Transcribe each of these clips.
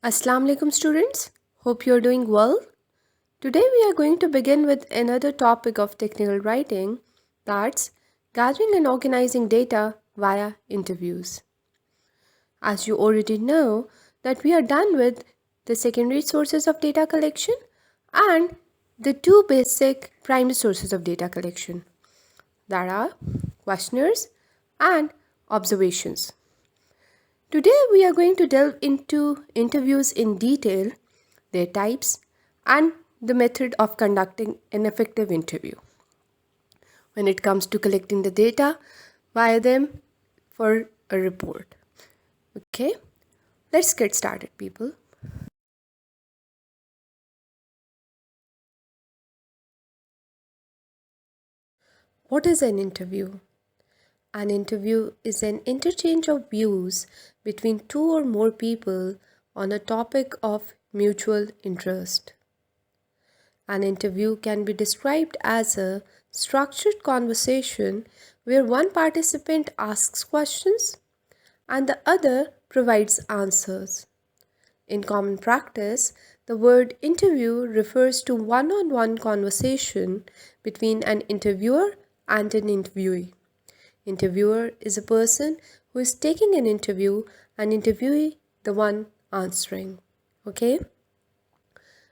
Assalamu alaikum students. Hope you are doing well. Today we are going to begin with another topic of technical writing, that's gathering and organizing data via interviews. As you already know that we are done with the secondary sources of data collection and the two basic primary sources of data collection, that are questionnaires and observations. Today we are going to delve into interviews in detail, their types, and the method of conducting an effective interview when it comes to collecting the data via them for a report. Okay, let's get started, people. What is an interview? An interview is an interchange of views between two or more people on a topic of mutual interest. An interview can be described as a structured conversation where one participant asks questions and the other provides answers. In common practice, the word interview refers to one on one conversation between an interviewer and an interviewee. Interviewer is a person who is taking an interview and interviewee the one answering. Okay?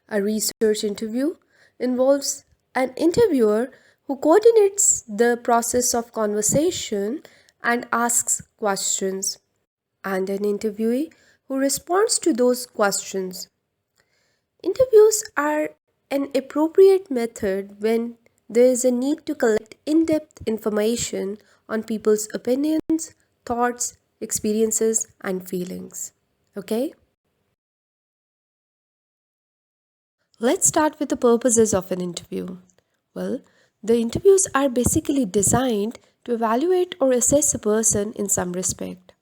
A research interview involves an interviewer who coordinates the process of conversation and asks questions, and an interviewee who responds to those questions. Interviews are an appropriate method when there is a need to collect in depth information on people's opinions, thoughts, experiences, and feelings. Okay? Let's start with the purposes of an interview. Well, the interviews are basically designed to evaluate or assess a person in some respect.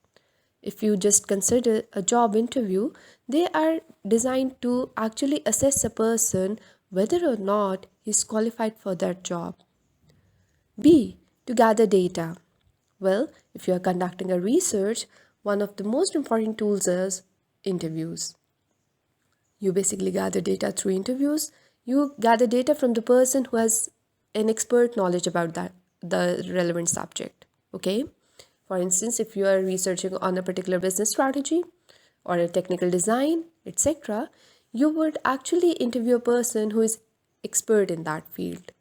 If you just consider a job interview, they are designed to actually assess a person whether or not he's qualified for that job. B. To gather data. Well, if you are conducting a research, one of the most important tools is interviews. You basically gather data through interviews. You gather data from the person who has an expert knowledge about the relevant subject. Okay? For instance, if you are researching on a particular business strategy or a technical design, etc., you would actually interview a person who is expert in that field.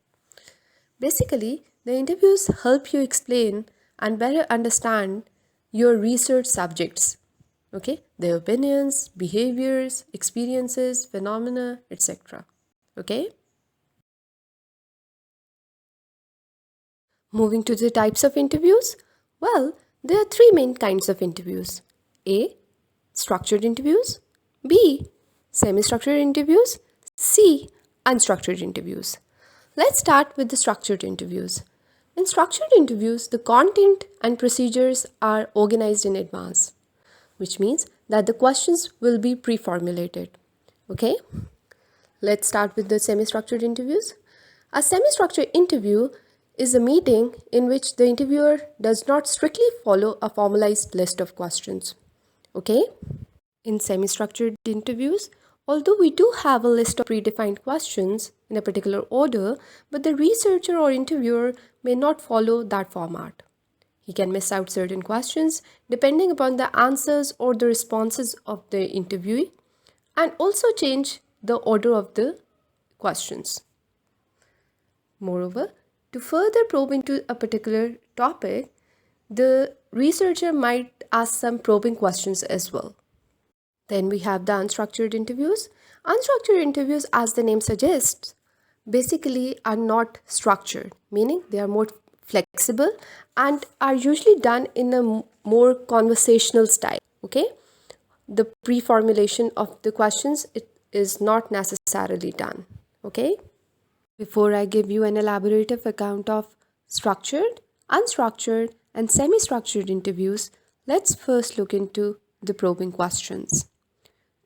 Basically, the interviews help you explain and better understand your research subjects. Okay, their opinions, behaviors, experiences, phenomena, etc. Okay, moving to the types of interviews. Well, there are three main kinds of interviews: A. Structured interviews, B. Semi structured interviews, C. Unstructured interviews. Let's start with the structured interviews. In structured interviews, the content and procedures are organized in advance, which means that the questions will be pre-formulated. Okay? Let's start with the semi-structured interviews. A semi-structured interview is a meeting in which the interviewer does not strictly follow a formalized list of questions. Okay? In semi-structured interviews, although we do have a list of predefined questions in a particular order, but the researcher or interviewer may not follow that format. He can miss out certain questions depending upon the answers or the responses of the interviewee, and also change the order of the questions. Moreover, to further probe into a particular topic, the researcher might ask some probing questions as well. Then we have the unstructured interviews. Unstructured interviews, as the name suggests, basically are not structured, meaning they are more flexible and are usually done in a more conversational style. Okay, the pre-formulation of the questions it is not necessarily done. Okay, before I give you an elaborative account of structured, unstructured, and semi-structured interviews, let's first look into the probing questions.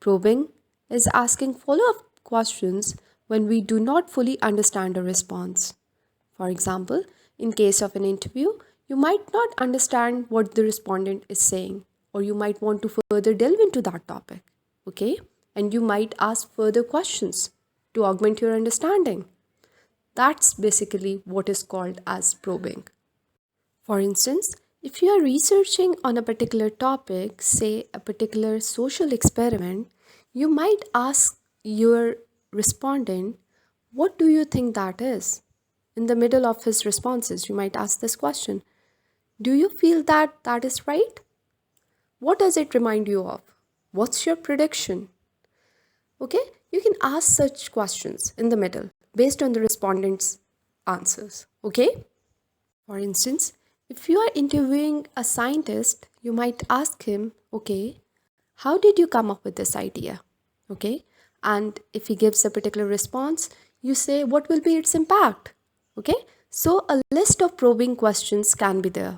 Probing is asking follow-up questions when we do not fully understand a response. For example, in case of an interview, you might not understand what the respondent is saying, or you might want to further delve into that topic. Okay? and you might ask further questions to augment your understanding. That's basically what is called as probing. For instance, if you are researching on a particular topic, say a particular social experiment, you might ask your respondent, what do you think that is? In the middle of his responses, you might ask this question: do you feel that that is right? What does it remind you of? What's your prediction? Okay, you can ask such questions in the middle based on the respondent's answers. Okay, for instance, if you are interviewing a scientist, you might ask him, okay, how did you come up with this idea? Okay, and if he gives a particular response, you say, what will be its impact? Okay, so a list of probing questions can be there.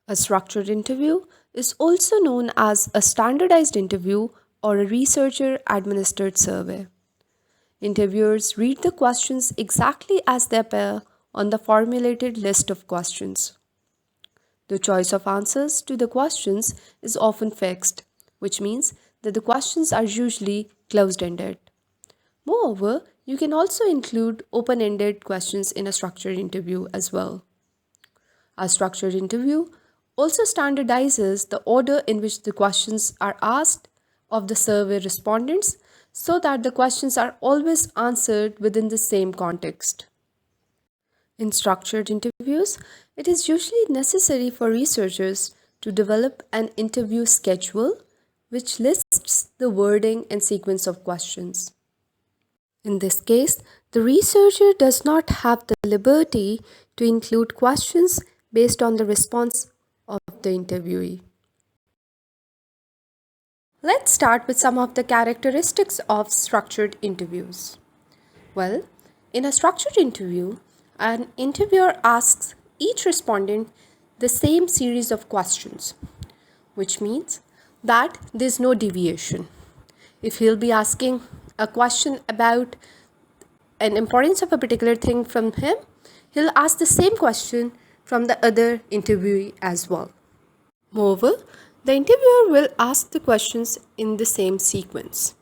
A structured interview is also known as a standardized interview or a researcher administered survey. Interviewers read the questions exactly as they appear on the formulated list of questions. The choice of answers to the questions is often fixed, which means that the questions are usually closed ended. Moreover, you can also include open ended questions in a structured interview as well. A structured interview also standardizes the order in which the questions are asked of the survey respondents so that the questions are always answered within the same context. In structured interviews, it is usually necessary for researchers to develop an interview schedule which lists the wording and sequence of questions. In this case, the researcher does not have the liberty to include questions based on the response of the interviewee. Let's start with some of the characteristics of structured interviews. Well, in a structured interview, an interviewer asks each respondent the same series of questions, which means that there's no deviation. If he'll be asking a question about an importance of a particular thing from him, he'll ask the same question from the other interviewee as well. Moreover, the interviewer will ask the questions in the same sequence.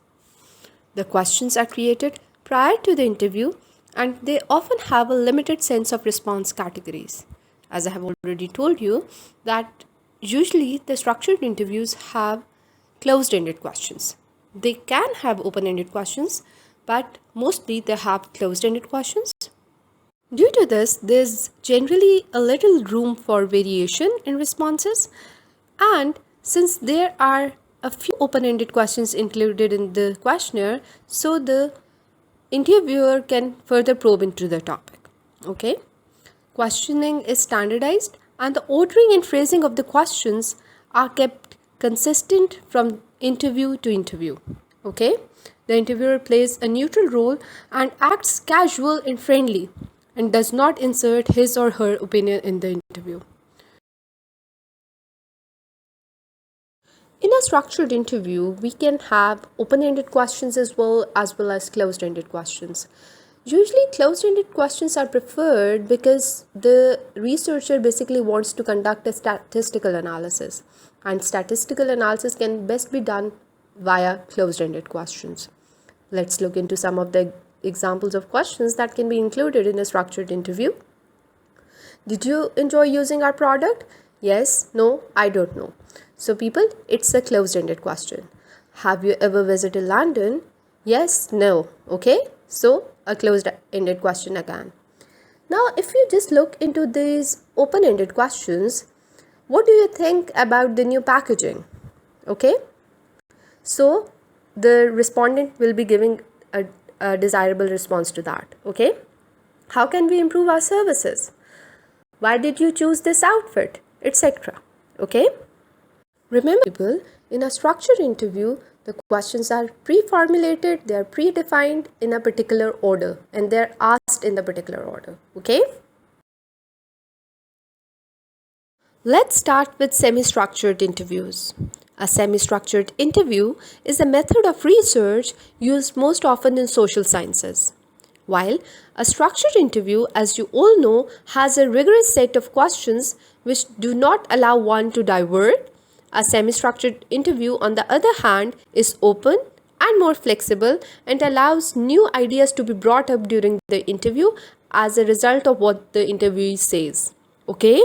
The questions are created prior to the interview and they often have a limited sense of response categories. As I have already told you, that usually the structured interviews have closed-ended questions. They can have open-ended questions, but mostly they have closed-ended questions. Due to this, there's generally a little room for variation in responses, and since there are a few open-ended questions included in the questionnaire, so the interviewer can further probe into the topic. Okay? Questioning is standardized and the ordering and phrasing of the questions are kept consistent from interview to interview. Okay? The interviewer plays a neutral role and acts casual and friendly and does not insert his or her opinion in the interview. In a structured interview, we can have open-ended questions as well as closed-ended questions. Usually, closed-ended questions are preferred because the researcher basically wants to conduct a statistical analysis, and statistical analysis can best be done via closed-ended questions. Let's look into some of the examples of questions that can be included in a structured interview. Did you enjoy using our product? Yes, no, I don't know. So people, it's a closed-ended question. Have you ever visited London? Yes, no. Okay, so a closed-ended question again. Now, if you just look into these open-ended questions, what do you think about the new packaging? Okay, so the respondent will be giving a desirable response to that. Okay, how can we improve our services? Why did you choose this outfit? Etc. Okay. Remember, people, in a structured interview, the questions are pre-formulated, they are predefined in a particular order, and they're asked in the particular order. Okay? Let's start with semi-structured interviews. A semi-structured interview is a method of research used most often in social sciences. While a structured interview, as you all know, has a rigorous set of questions which do not allow one to divert. A semi structured interview, on the other hand, is open and more flexible and allows new ideas to be brought up during the interview as a result of what the interviewee says. Okay?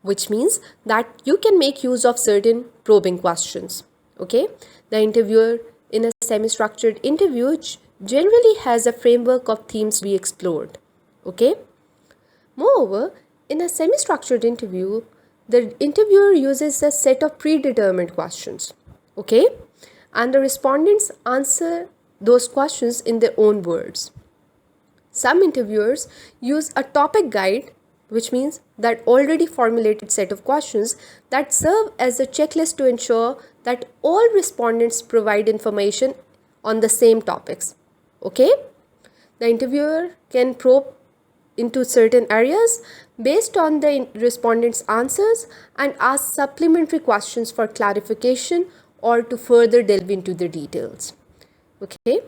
Which means that you can make use of certain probing questions. Okay? The interviewer in a semi structured interview generally has a framework of themes to be explored. Okay? Moreover, in a semi structured interview, the interviewer uses a set of predetermined questions. Okay? And the respondents answer those questions in their own words. Some interviewers use a topic guide, which means that already formulated set of questions that serve as a checklist to ensure that all respondents provide information on the same topics. Okay? The interviewer can probe into certain areas based on the respondents' answers and ask supplementary questions for clarification or to further delve into the details. Okay?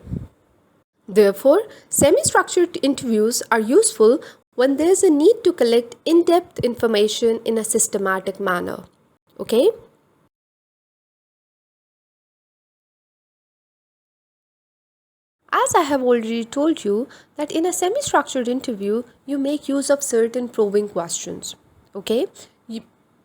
Therefore, semi-structured interviews are useful when there is a need to collect in-depth information in a systematic manner. Okay? As I have already told you that in a semi-structured interview, you make use of certain probing questions. Okay?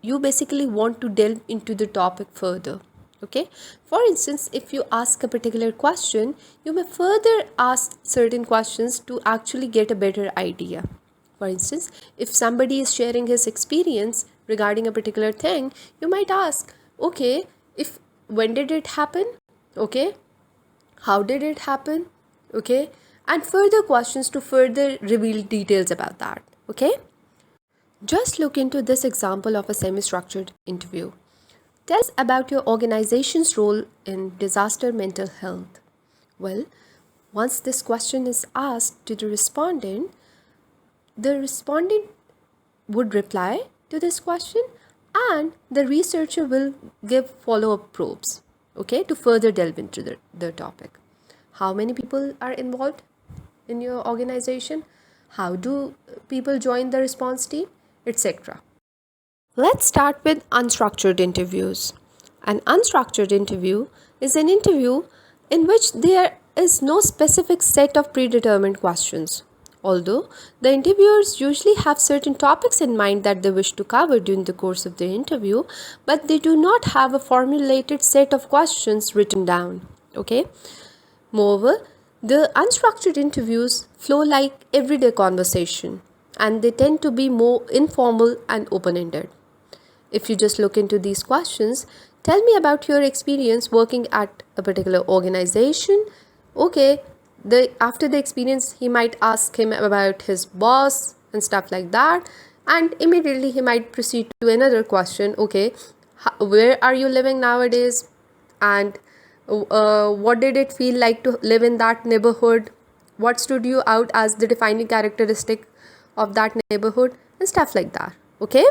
You basically want to delve into the topic further. Okay? For instance, if you ask a particular question, you may further ask certain questions to actually get a better idea. For instance, if somebody is sharing his experience regarding a particular thing, you might ask, okay, if when did it happen? Okay? How did it happen? Okay? And further questions to further reveal details about that. Okay? Just look into this example of a semi-structured interview. Tell us about your organization's role in disaster mental health. Well, once this question is asked to the respondent would reply to this question and the researcher will give follow-up probes, okay, to further delve into the topic. How many people are involved in your organization? How do people join the response team, etc. Let's start with unstructured interviews. An unstructured interview is an interview in which there is no specific set of predetermined questions. Although the interviewers usually have certain topics in mind that they wish to cover during the course of the interview, but they do not have a formulated set of questions written down. Okay? Moreover, the unstructured interviews flow like everyday conversation and they tend to be more informal and open-ended. If you just look into these questions, tell me about your experience working at a particular organization. Okay, after the experience, he might ask him about his boss and stuff like that. And immediately he might proceed to another question. Okay, where are you living nowadays? And what did it feel like to live in that neighborhood? What stood you out as the defining characteristic of that neighborhood? And stuff like that. Okay?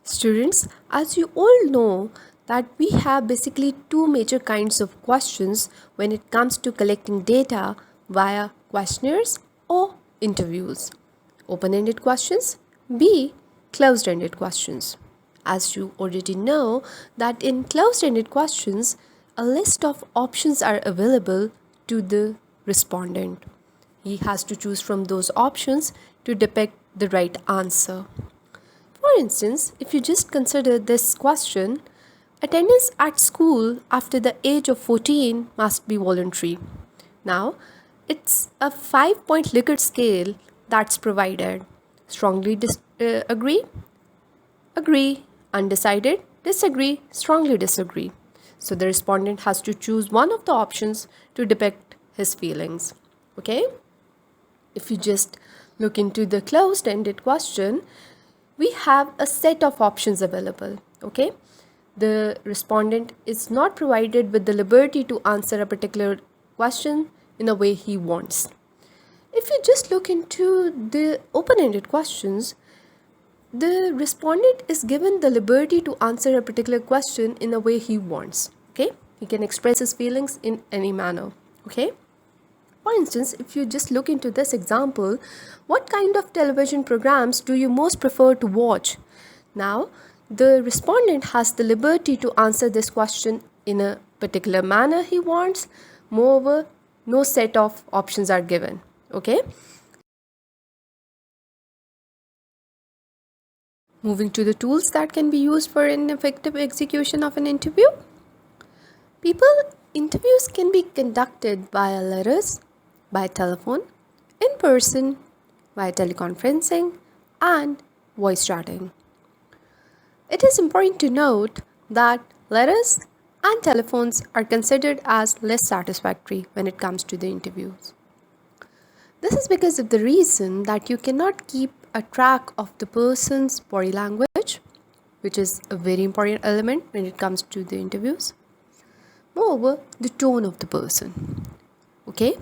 Students, as you all know, that we have basically two major kinds of questions when it comes to collecting data via questionnaires or interviews. Open-ended questions, B. Closed-ended questions. As you already know that in closed-ended questions, a list of options are available to the respondent. He has to choose from those options to depict the right answer. For instance, if you just consider this question, attendance at school after the age of 14 must be voluntary. Now, it's a 5-point Likert scale that's provided. Strongly agree? Agree. Undecided? Disagree. Strongly disagree. So the respondent has to choose one of the options to depict his feelings. Okay? If you just look into the closed-ended question, we have a set of options available. Okay? The respondent is not provided with the liberty to answer a particular question in a way he wants. If you just look into the open-ended questions, the respondent is given the liberty to answer a particular question in a way he wants. Okay? He can express his feelings in any manner. Okay? For instance, if you just look into this example, what kind of television programs do you most prefer to watch? Now, the respondent has the liberty to answer this question in a particular manner he wants. Moreover, no set of options are given. Okay? Moving to the tools that can be used for an effective execution of an interview. Interviews can be conducted via letters, by telephone, in person, via teleconferencing, and voice chatting. It is important to note that letters and telephones are considered as less satisfactory when it comes to the interviews. This is because of the reason that you cannot keep a track of the person's body language, which is a very important element when it comes to the interviews. Moreover, the tone of the person. Okay?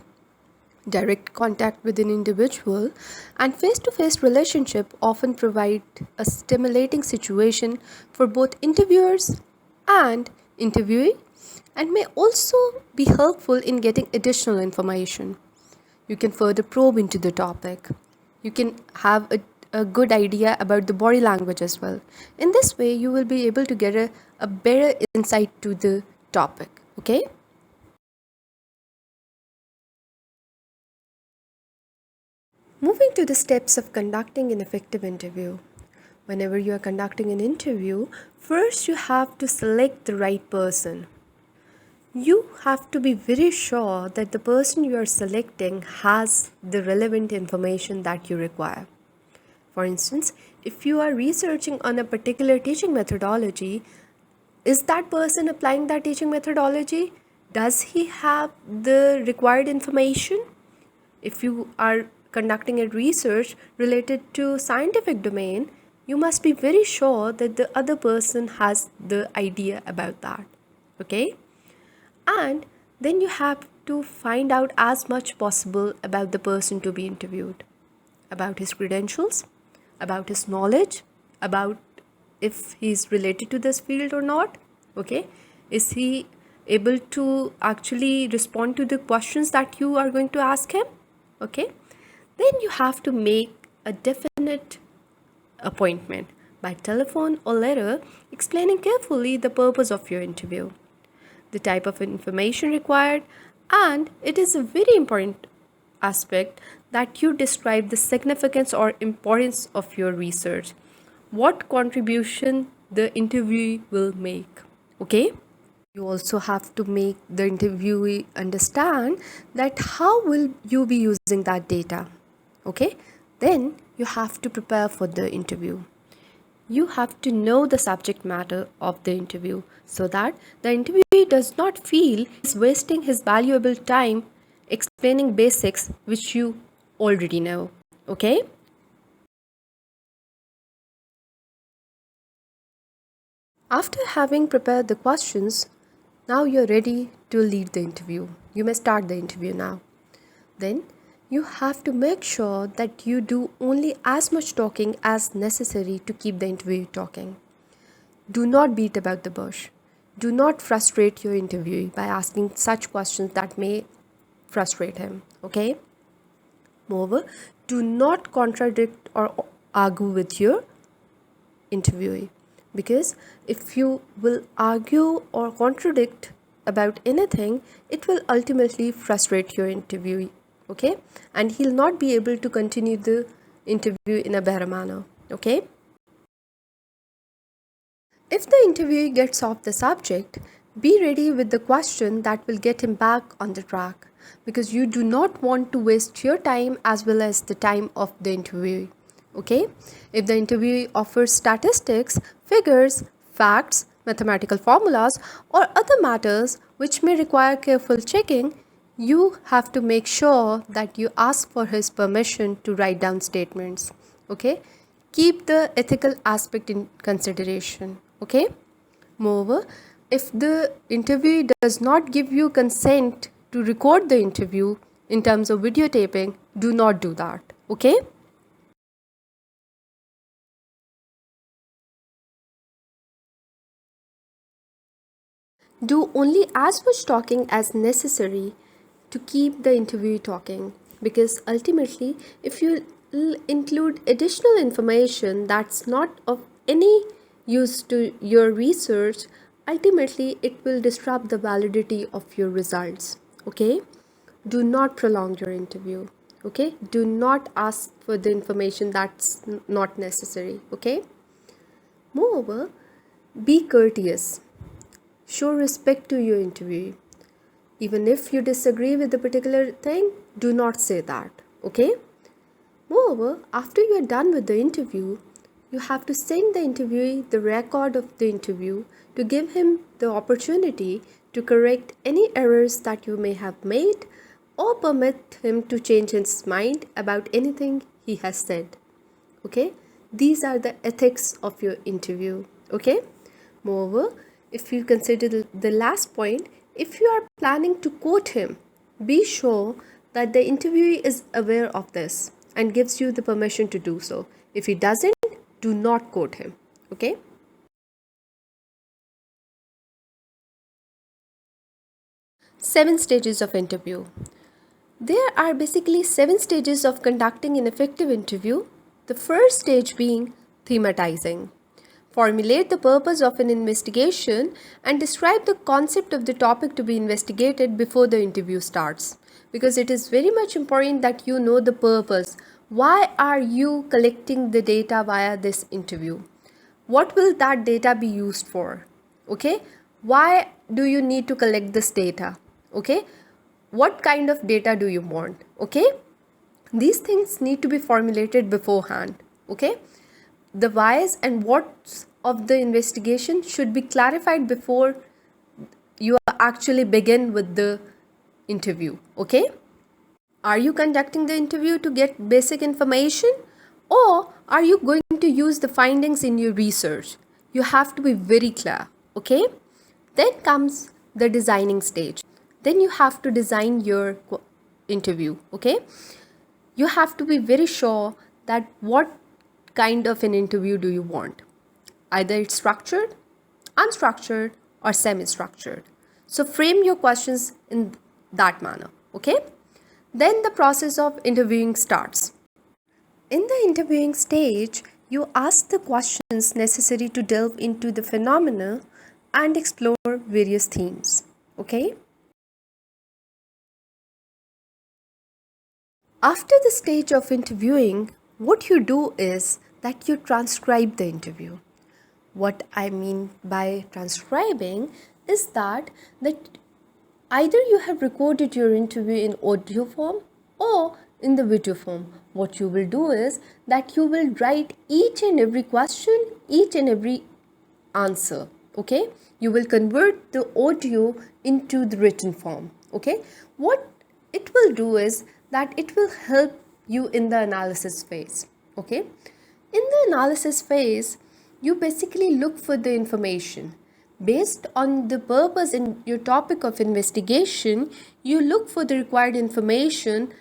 Direct contact with an individual and face-to-face relationship often provide a stimulating situation for both interviewers and interviewee, and may also be helpful in getting additional information. You can further probe into the topic. You can have a good idea about the body language as well. In this way, you will be able to get a better insight to the topic. Okay? Moving to the steps of conducting an effective interview. Whenever you are conducting an interview, first you have to select the right person. You have to be very sure that the person you are selecting has the relevant information that you require. For instance, if you are researching on a particular teaching methodology, is that person applying that teaching methodology? Does he have the required information? If you are conducting a research related to scientific domain, you must be very sure that the other person has the idea about that. Okay? And then you have to find out as much possible about the person to be interviewed, about his credentials, about his knowledge, about if he's related to this field or not. Okay? Is he able to actually respond to the questions that you are going to ask him? Okay? Then you have to make a definite appointment by telephone or letter, explaining carefully the purpose of your interview, the type of information required, and it is a very important aspect that you describe the significance or importance of your research, what contribution the interviewee will make. Okay? You also have to make the interviewee understand that how will you be using that data. Okay? Then you have to prepare for the interview. You have to know the subject matter of the interview so that the interviewee does not feel he's wasting his valuable time explaining basics which you already know. Okay? After having prepared the questions, now you're ready to lead the interview. You may start the interview now. Then you have to make sure that you do only as much talking as necessary to keep the interview talking. Do not beat about the bush. Do not frustrate your interviewee by asking such questions that may frustrate him. Okay? Moreover, do not contradict or argue with your interviewee, because if you will argue or contradict about anything, it will ultimately frustrate your interviewee. Okay? And he'll not be able to continue the interview in a better manner. Okay? If the interviewee gets off the subject, be ready with the question that will get him back on the track, because you do not want to waste your time as well as the time of the interviewee. Okay? If the interviewee offers statistics, figures, facts, mathematical formulas, or other matters which may require careful checking, you have to make sure that you ask for his permission to write down statements. Okay? Keep the ethical aspect in consideration. Okay? Moreover, if the interviewee does not give you consent to record the interview in terms of videotaping, do not do that. Okay? Do only as much talking as necessary to keep the interview talking, because ultimately, if you include additional information that's not of any use to your research, ultimately it will disrupt the validity of your results. Okay, do not prolong your interview. Okay, do not ask for the information that's not necessary. Okay, moreover, be courteous. Show respect to your interviewee. Even if you disagree with the particular thing, do not say that. Okay? Moreover, after you are done with the interview, you have to send the interviewee the record of the interview to give him the opportunity to correct any errors that you may have made or permit him to change his mind about anything he has said. Okay, these are the ethics of your interview. Okay, moreover, if you consider the last point, if you are planning to quote him, be sure that the interviewee is aware of this and gives you the permission to do so. If he doesn't, do not quote him. Okay. 7 stages of interview. There are basically 7 stages of conducting an effective interview. The first stage being thematizing. Formulate the purpose of an investigation and describe the concept of the topic to be investigated before the interview starts. Because it is very much important that you know the purpose. Why are you collecting the data via this interview? What will that data be used for? Okay? Why do you need to collect this data? Okay? What kind of data do you want? Okay? These things need to be formulated beforehand. Okay? The whys and whats of the investigation should be clarified before you actually begin with the interview. Okay? Are you conducting the interview to get basic information, or are you going to use the findings in your research? You have to be very clear. Okay? Then comes the designing stage. Then you have to design your interview. Okay? You have to be very sure that what kind of an interview do you want. Either it's structured, unstructured, or semi-structured. So frame your questions in that manner. Okay? Then the process of interviewing starts. In the interviewing stage, you ask the questions necessary to delve into the phenomena and explore various themes. Okay? After the stage of interviewing, what you do is that you transcribe the interview. What I mean by transcribing is that either you have recorded your interview in audio form or in the video form. What you will do is that you will write each and every question, each and every answer. Okay, you will convert the audio into the written form. Okay, what it will do is that it will help you in the analysis phase. Okay, in the analysis phase, you basically look for the information based on the purpose in your topic of investigation. You look for the required information,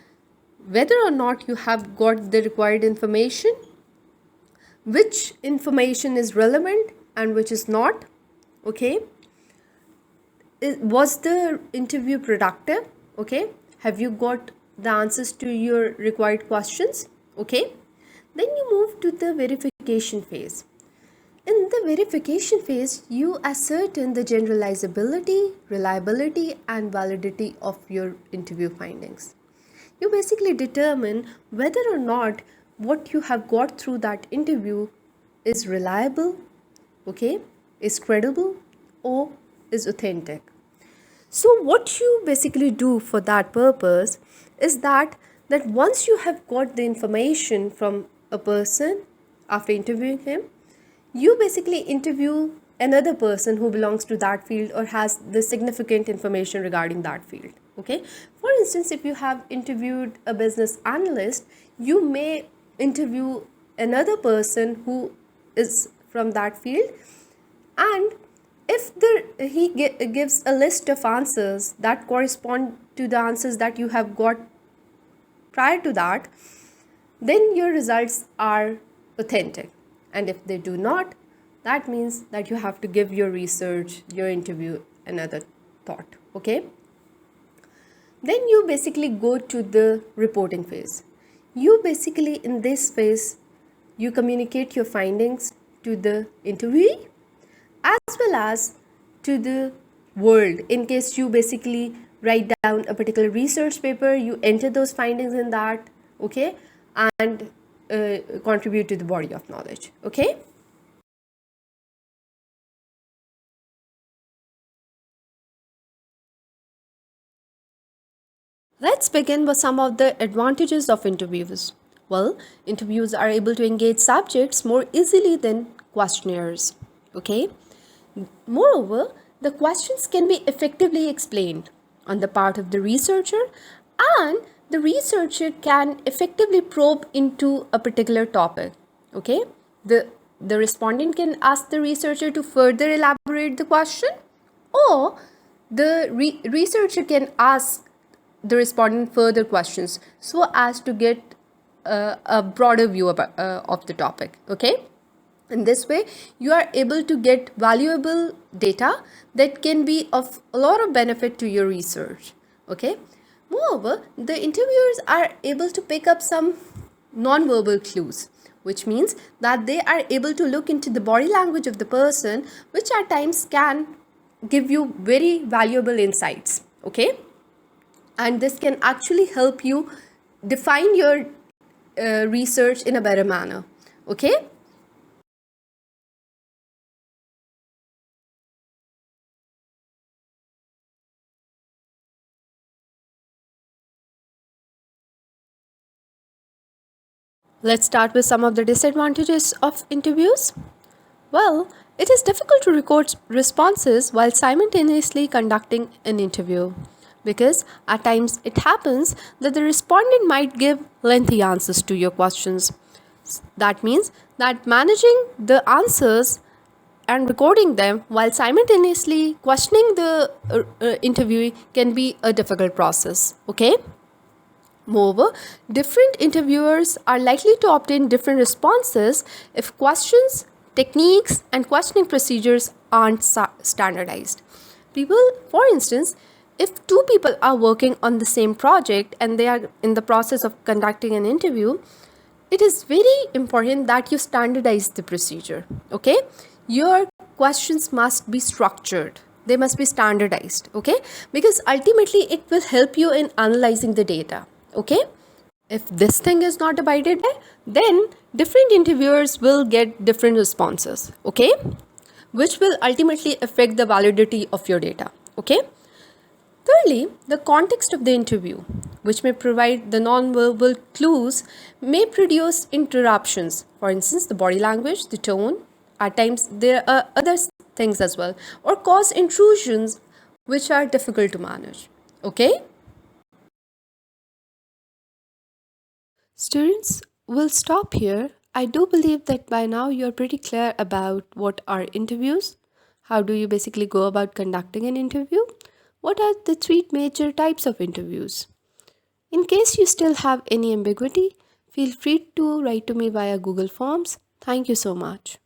whether or not you have got the required information, which information is relevant and which is not. Okay, was the interview productive? Okay, have you got the answers to your required questions? Okay, then you move to the verification phase. In the verification phase, you ascertain the generalizability, reliability, and validity of your interview findings. You basically determine whether or not what you have got through that interview is reliable, okay, is credible, or is authentic. So what you basically do for that purpose is that once you have got the information from a person after interviewing him, you basically interview another person who belongs to that field or has the significant information regarding that field. Okay, for instance, if you have interviewed a business analyst, you may interview another person who is from that field, and if gives a list of answers that correspond to the answers that you have got prior to that, then your results are authentic. And if they do not, that means that you have to give your research, your interview another thought. Okay, then you basically go to the reporting phase. You basically, in this phase, you communicate your findings to the interviewee as well as to the world. In case you basically write down a particular research paper, you enter those findings in that, okay, and contribute to the body of knowledge. Okay. Let's begin with some of the advantages of interviews. Well, interviews are able to engage subjects more easily than questionnaires. Okay. Moreover, the questions can be effectively explained on the part of the researcher, and the researcher can effectively probe into a particular topic. Okay. The respondent can ask the researcher to further elaborate the question, or the researcher can ask the respondent further questions so as to get a broader view of the topic. Okay. In this way, you are able to get valuable data that can be of a lot of benefit to your research. Okay. Moreover, the interviewers are able to pick up some non-verbal clues, which means that they are able to look into the body language of the person, which at times can give you very valuable insights. Okay. And this can actually help you define your research in a better manner. Okay. Let's start with some of the disadvantages of interviews. Well, it is difficult to record responses while simultaneously conducting an interview, because at times it happens that the respondent might give lengthy answers to your questions. That means that managing the answers and recording them while simultaneously questioning the interviewee can be a difficult process. Okay. Moreover, different interviewers are likely to obtain different responses if questions, techniques, and questioning procedures aren't standardized. People, for instance, if two people are working on the same project and they are in the process of conducting an interview, it is very important that you standardize the procedure. Okay. Your questions must be structured, they must be standardized. Okay. Because ultimately it will help you in analyzing the data. Okay. If this thing is not abided by, then different interviewers will get different responses. Okay. Which will ultimately affect the validity of your data. Okay. Thirdly, the context of the interview, which may provide the non-verbal clues, may produce interruptions. For instance, the body language, the tone, at times there are other things as well, or cause intrusions which are difficult to manage. Okay? Students, we'll stop here. I do believe that by now you're pretty clear about what are interviews. How do you basically go about conducting an interview? What are the three major types of interviews? In case you still have any ambiguity, feel free to write to me via Google Forms. Thank you so much.